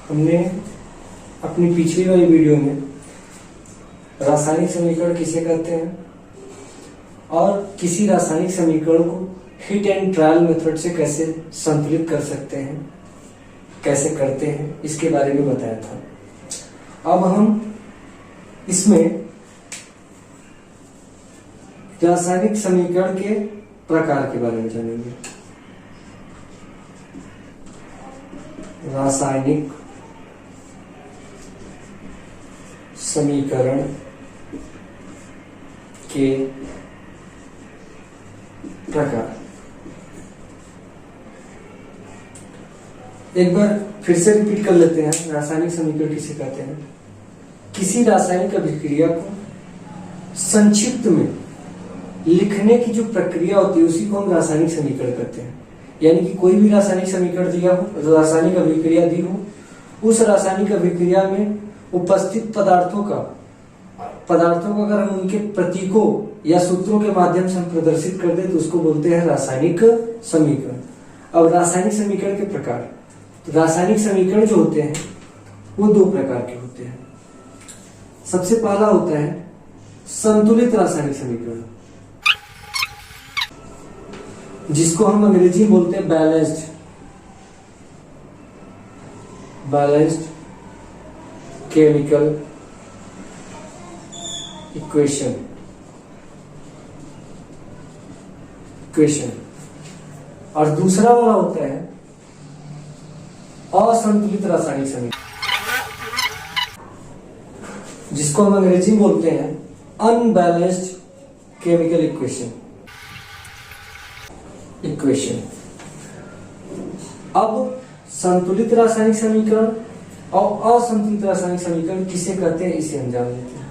हमने अपनी पिछली वाली वीडियो में रासायनिक समीकरण किसे कहते हैं और किसी रासायनिक समीकरण को हिट एंड ट्रायल मेथड से कैसे संतुलित कर सकते हैं, कैसे करते हैं, इसके बारे में बताया था। अब हम इसमें रासायनिक समीकरण के प्रकार के बारे में जानेंगे। रासायनिक समीकरण के प्रकार। एक बार फिर से रिपीट कर लेते हैं। रासायनिक समीकरण किसे कहते हैं? किसी रासायनिक अभिक्रिया को संक्षिप्त में लिखने की जो प्रक्रिया होती है उसी को हम रासायनिक समीकरण कहते हैं। यानी कि कोई भी रासायनिक समीकरण दिया हो, रासायनिक अभिक्रिया दी हो, उस रासायनिक अभिक्रिया में उपस्थित पदार्थों को अगर हम उनके प्रतीकों या सूत्रों के माध्यम से हम प्रदर्शित कर दे तो उसको बोलते हैं रासायनिक समीकरण। अब रासायनिक समीकरण के प्रकार, तो रासायनिक समीकरण जो होते हैं वो दो प्रकार के होते हैं। सबसे पहला होता है संतुलित रासायनिक समीकरण, जिसको हम अंग्रेजी में बोलते हैं बैलेंस्ड केमिकल इक्वेशन। और दूसरा वाला होता है असंतुलित रासायनिक समीकरण, जिसको हम अंग्रेजी में बोलते हैं अनबैलेंस्ड केमिकल इक्वेशन। अब संतुलित रासायनिक समीकरण और असंतुलित रासायनिक समीकरण किसे कहते हैं इसे हम जान लेते हैं।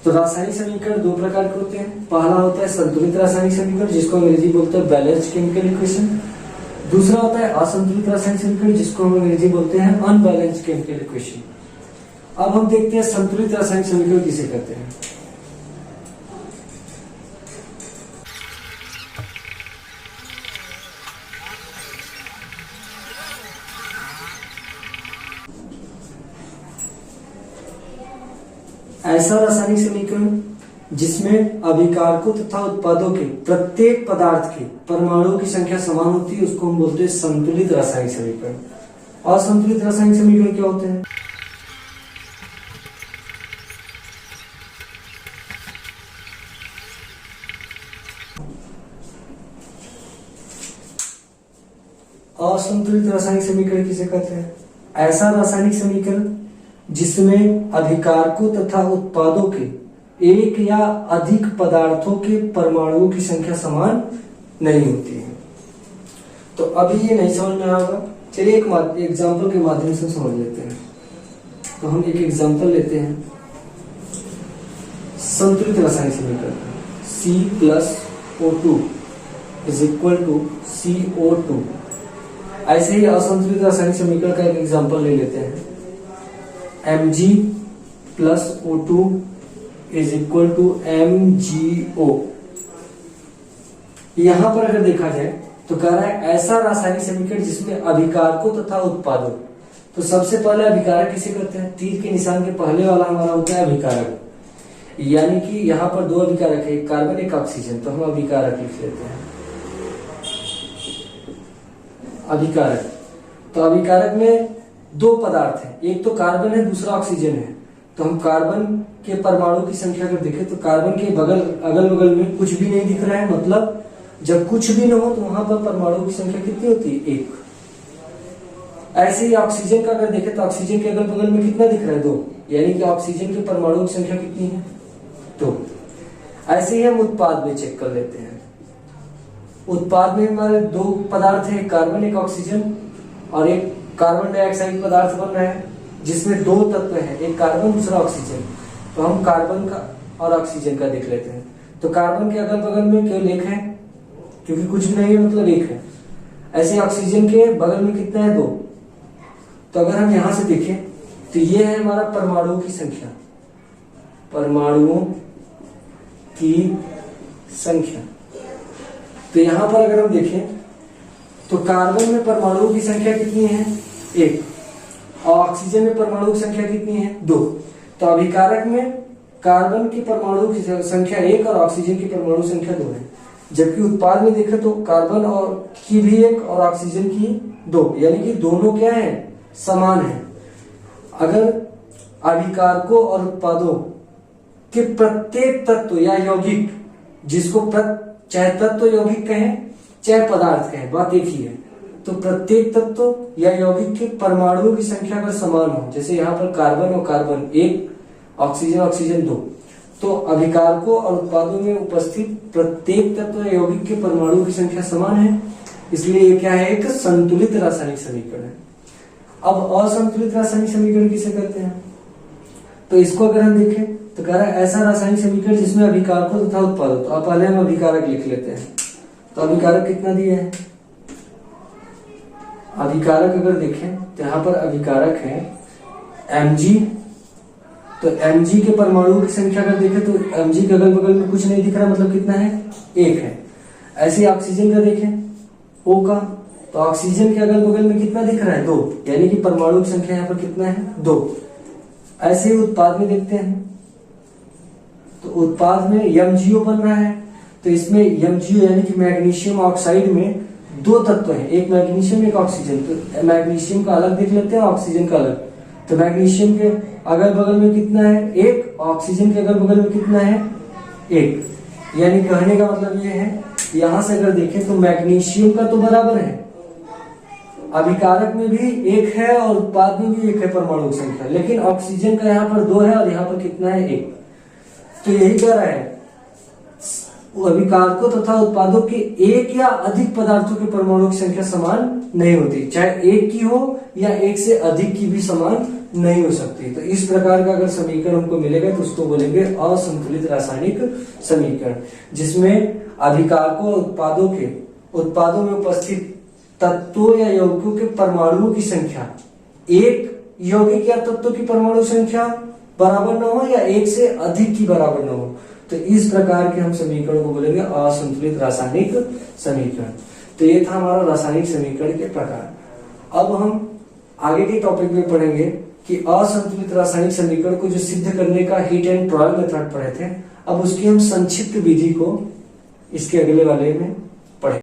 तो रासायनिक समीकरण दो प्रकार के होते हैं। पहला होता है संतुलित रासायनिक समीकरण, जिसको अंग्रेजी बोलते हैं बैलेंस्ड केमिकल इक्वेशन। दूसरा होता है असंतुलित रासायनिक समीकरण, जिसको हम अंग्रेजी बोलते हैं अनबैलेंस्ड केमिकल इक्वेशन। अब हम देखते हैं संतुलित रासायनिक समीकरण किसे कहते हैं। ऐसा रासायनिक समीकरण जिसमें अभिकारकों तथा उत्पादों के प्रत्येक पदार्थ के परमाणुओं की संख्या समान होती है उसको हम बोलते हैं संतुलित रासायनिक समीकरण। असंतुलित रासायनिक समीकरण क्या होते हैं? असंतुलित रासायनिक समीकरण किसे कहते हैं? ऐसा रासायनिक समीकरण जिसमें अभिकारकों तथा उत्पादों के एक या अधिक पदार्थों के परमाणुओं की संख्या समान नहीं होती है। तो अभी ये नहीं समझ में आएगा, चलिए एक एग्जाम्पल के माध्यम से समझ लेते हैं। तो हम एक एग्जाम्पल लेते हैं संतुलित रासायनिक समीकरण C+O2 = CO2। ऐसे ही असंतुलित रासायनिक समीकरण का एक एग्जाम्पल ले लेते हैं Mg+O2 = MgO। यहां पर अगर देखा जाए तो कह रहा है ऐसा रासायनिक समीकरण जिसमें अभिकारकों तथा उत्पादों। तो सबसे पहले अभिकारक किसे कहते हैं? तीर के निशान के पहले वाला हमारा होता है अभिकारक। यानी कि यहां पर दो अभिकारक है, एक कार्बन एक ऑक्सीजन, तो हम अभिकारक लिख लेते हैं। अभिकारक, तो अभिकारक में दो पदार्थ है, एक तो कार्बन है दूसरा ऑक्सीजन है। तो हम कार्बन के परमाणु की संख्या अगर देखें तो कार्बन के अगल बगल में कुछ भी नहीं दिख रहा है, मतलब जब कुछ भी न हो तो वहां पर परमाणु की संख्या कितनी होती है? 1। ऐसे ही ऑक्सीजन का अगर देखें तो ऑक्सीजन के अगल बगल में कितना दिख रहा है? 2। यानी कि ऑक्सीजन के परमाणु की संख्या कितनी है? 2। ऐसे ही हम उत्पाद में चेक कर लेते हैं। उत्पाद में हमारे दो पदार्थ है, एक कार्बन एक ऑक्सीजन, और एक कार्बन डाइऑक्साइड पदार्थ बन रहा है जिसमें दो तत्व हैं, एक कार्बन दूसरा ऑक्सीजन। तो हम कार्बन का और ऑक्सीजन का देख लेते हैं। तो कार्बन के अगल बगल में केवल 1 है, क्योंकि कुछ भी नहीं है मतलब 1 है। ऐसे ऑक्सीजन के बगल में कितना है? 2। तो अगर हम यहां से देखें तो ये है हमारा परमाणुओं की संख्या, परमाणुओं की संख्या। तो यहां पर अगर हम देखें तो कार्बन में परमाणुओं की संख्या कितनी है? 1। और ऑक्सीजन में परमाणु की संख्या कितनी है? 2। तो अभिकारक में कार्बन की परमाणु की संख्या 1 और ऑक्सीजन की परमाणु संख्या 2 है, जबकि उत्पाद में देखें तो कार्बन और की भी 1 और ऑक्सीजन की 2, यानी कि दोनों क्या है? समान है। अगर अभिकारकों और उत्पादों के प्रत्येक तत्व या यौगिक, जिसको चाहे तत्व यौगिक कहें चाहे पदार्थ कहें, बात एक ही है, तो प्रत्येक तत्व या यौगिक के परमाणुओं की संख्या अगर समान हो, जैसे यहाँ पर कार्बन और कार्बन 1, ऑक्सीजन ऑक्सीजन 2, तो अभिकारकों और उत्पादों में उपस्थित प्रत्येक तत्व या यौगिक के परमाणुओं की संख्या समान है, इसलिए ये क्या है? एक संतुलित रासायनिक समीकरण है। अब असंतुलित रासायनिक समीकरण किसे कहते हैं? तो इसको अगर हम देखें तो कह रहा है ऐसा रासायनिक समीकरण जिसमें अभिकारकों तथा उत्पादों, तो अब पहले हम अभिकारक लिख लेते हैं। तो अभिकारक कितना दिया है? अभिकारक अगर देखें तो यहाँ पर अभिकारक है Mg, तो Mg के परमाणुओं की संख्या अगर देखें तो Mg के अगल बगल में कुछ नहीं दिख रहा, मतलब कितना है? 1 है। ऐसे ऑक्सीजन का देखें O का, तो ऑक्सीजन के अगल बगल में कितना दिख रहा है? 2, यानी कि परमाणु की संख्या यहाँ पर कितना है? 2। ऐसे ही उत्पाद में देखते हैं, तो उत्पाद में MgO बन रहा है, तो इसमें MgO यानी कि मैग्नीशियम ऑक्साइड में 2 तत्व हैं, एक मैग्नीशियम एक ऑक्सीजन। तो मैग्नीशियम का अलग देख लेते हैं, ऑक्सीजन का अलग। तो मैग्नीशियम के अगल बगल में कितना है? 1, ऑक्सीजन के अगल बगल में कितना है? 1। यानी कहने का मतलब ये है, यहां से अगर देखें तो मैग्नीशियम का तो बराबर है, अभिकारक में भी 1 है और उत्पाद में भी 1 है परमाणु की संख्या, लेकिन ऑक्सीजन का यहाँ पर 2 है और यहाँ पर कितना है? 1। तो यही कह रहा है अभिकारकों तथा उत्पादों के एक या अधिक पदार्थों के परमाणु की संख्या समान नहीं होती, चाहे 1 की हो या 1 से अधिक की भी समान नहीं हो सकती। तो इस प्रकार का अगर समीकरण हमको मिलेगा तो उसको बोलेंगे असंतुलित रासायनिक समीकरण, जिसमें अभिकारकों और उत्पादों में उपस्थित तत्वों या यौगिकों के परमाणुओं की संख्या, एक यौगिक या तत्व की परमाणु संख्या बराबर न हो या 1 से अधिक की बराबर न हो, तो इस प्रकार के हम समीकरण को बोलेंगे असंतुलित रासायनिक समीकरण। तो ये था हमारा रासायनिक समीकरण के प्रकार। अब हम आगे के टॉपिक में पढ़ेंगे कि असंतुलित रासायनिक समीकरण को जो सिद्ध करने का हीट एंड ट्रायल मेथड पढ़े थे, अब उसकी हम संक्षिप्त विधि को इसके अगले वाले में